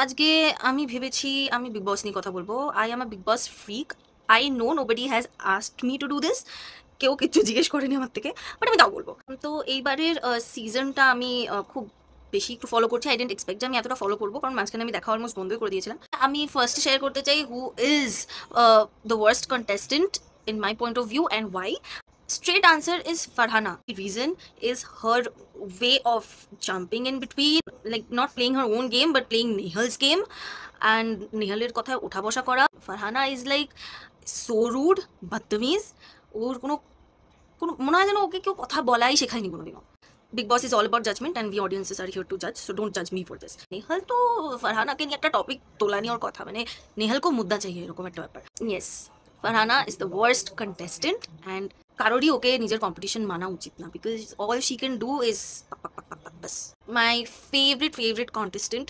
আজকে আমি ভেবেছি আমি বিগ বস নিয়ে কথা বলবো। I am a big boss freak. I know nobody has asked me to do this. কেউ কিচ্ছু জিজ্ঞেস করেনি আমার থেকে, বাট আমি তাও বলবো। তো এইবারের সিজনটা আমি খুব বেশি একটু ফলো করছি। আই ডেন্ট এক্সপেক্ট যে আমি এতটা ফলো করবো, কারণ মাঝখানে আমি দেখা অলমোস্ট বন্ধই করে দিয়েছিলাম। আমি ফার্স্ট শেয়ার করতে চাই who is the worst contestant in my point of view and why. Straight answer is Farhana. The reason is her way of jumping in between, like not playing her own game but playing Nihal's game, and Nihaler কথায় ওঠা বসা করা. Farhana is like so rude, বদতমিজ. ওর কোনো কোনো মনে হয় যেন ওকে কেউ কথা বলাই শেখায়নি কোনোদিনও। Bigg Boss is all about judgement and we audiences are here to জাজ, সো ডোন্ট জাজ মি ফর দিস। নেহাল তো ফারহানাকে নিয়ে একটা টপিক তোলা নেওয়ার কথা, মানে নেহালকেও মুদ্দা চাই এরকম একটা ব্যাপার। Yes, Farhana is the worst contestant and কারোরই ওকে নিজের কম্পিটিশন মানা উচিত না, because all she can do is bus. My favourite contestant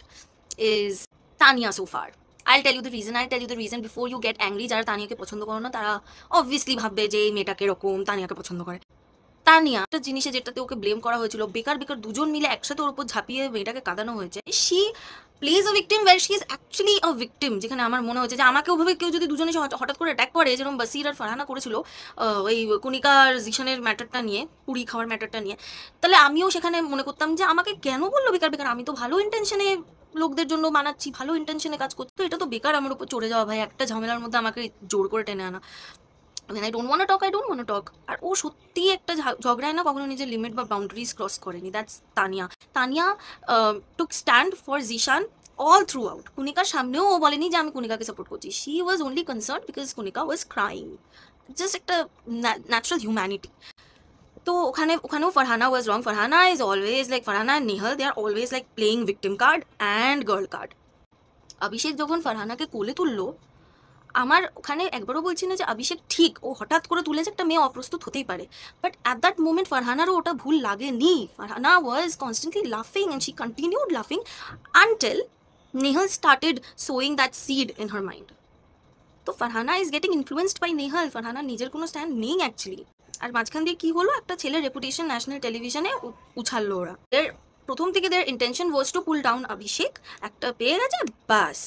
is Tania so far. I'll tell you the reason. I'll tell you the reason before you get angry. যারা তানিয়াকে পছন্দ করো না তারা অবভিয়াসলি ভাববে যে এই মেয়েটাকে এরকম, তানিয়াকে পছন্দ করে। তানিয়া একটা জিনিসে যেটাতে ওকে ব্লেম করা হয়েছিল, বেকার বেকার দুজন মিলে একসাথে ওর উপর ঝাঁপিয়ে মেয়েটাকে কাঁদানো হয়েছে। She plays a victim where she is actually a victim, যেখানে আমার মনে হচ্ছে যে আমাকে ওভাবে কেউ যদি দুজনে হঠাৎ করে অ্যাটাক করে, যেরকম বাসির আর ফারহানা করেছিল ওই কণিকার জিশানের ম্যাটারটা নিয়ে, পুরি খাওয়ার ম্যাটারটা নিয়ে, তাহলে আমিও সেখানে মনে করতাম যে আমাকে কেন বললো বেকার বেকার, আমি তো ভালো ইন্টেনশনে লোকদের জন্য বানাচ্ছি, ভালো ইন্টেনশনে কাজ করছি, তো এটা তো বেকার আমার উপর চড়ে যাওয়া। ভাই, একটা ঝামেলার মধ্যে আমাকে জোর করে টেনে আনা। when I don't want to talk, I don't want to talk. আর ও সত্যিই একটা ঝগড়ায় না কখনো নিজের লিমিট বা বাউন্ডারিজ ক্রস করেনি। That's Tania. Tania took stand for Zeeshan all throughout. কুনিকার সামনেও ও বলেনি যে আমি কুনিকাকে সাপোর্ট করছি। She was only concern because Kunika was crying. Just একটা ন্যাচারাল হিউম্যানিটি। তো ওখানেও Farhana was wrong. Farhana is always like, Farhana and Nehal they are always like playing victim card and girl card. Abhishek যখন ফারহানাকে কোলে তুললো, আমার ওখানে একবারও বলছি না যে অভিষেক ঠিক, ও হঠাৎ করে তুলেছে, একটা মেয়ে অপ্রস্তুত হতেই পারে, বাট অ্যাট দ্যাট মোমেন্ট ফারহানারও ওটা ভুল লাগেনি। ফারহানা ওয়াজ কনস্ট্যান্টলি লাফিং অ্যান্ড শি কন্টিনিউড লাফিং until Nehal started sewing that seed in her mind. তো Farhana is getting influenced by Nehal. Farhana নিজের কোনো স্ট্যান্ড নেই অ্যাকচুয়ালি। আর মাঝখান দিয়ে কি হলো, একটা ছেলের রেপুটেশন ন্যাশনাল টেলিভিশনে উছাললো ওরা। এর প্রথম থেকে দের intention was to pull down Abhishek. একটা পেয়ে গেছে, বাস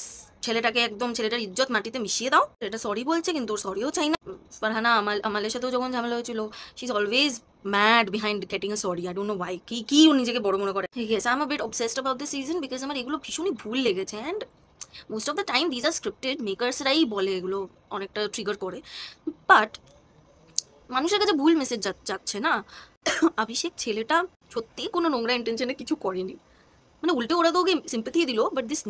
ছেলেটাকে একদম, ছেলেটার ইজ্জত মাটিতে মিশিয়ে দাও। এটা সরি বলছে কিন্তু ওর সরিও চাই না। ফারহানা আমালের সাথেও যখন ঝামেলা হয়েছিল, she is always mad behind getting a sorry. I don't know why, কি ও নিজেকে বড় মনে করে। Yes, I am a bit obsessed about this season because আমার এগুলো ভীষণই ভুল লেগেছে। And most of the time these are scripted, মেকার্সরাই বলে এগুলো অনেকটা ট্রিগার করে, বাট মানুষের কাছে ভুল মেসেজ যাচ্ছে না। অভিষেক ছেলেটা সত্যিই কোনো নোংরা ইন্টেনশনে কিছু করেনি, মানে উল্টে ওরা তো ওকে সিম্পাথি দিল, বাট দিস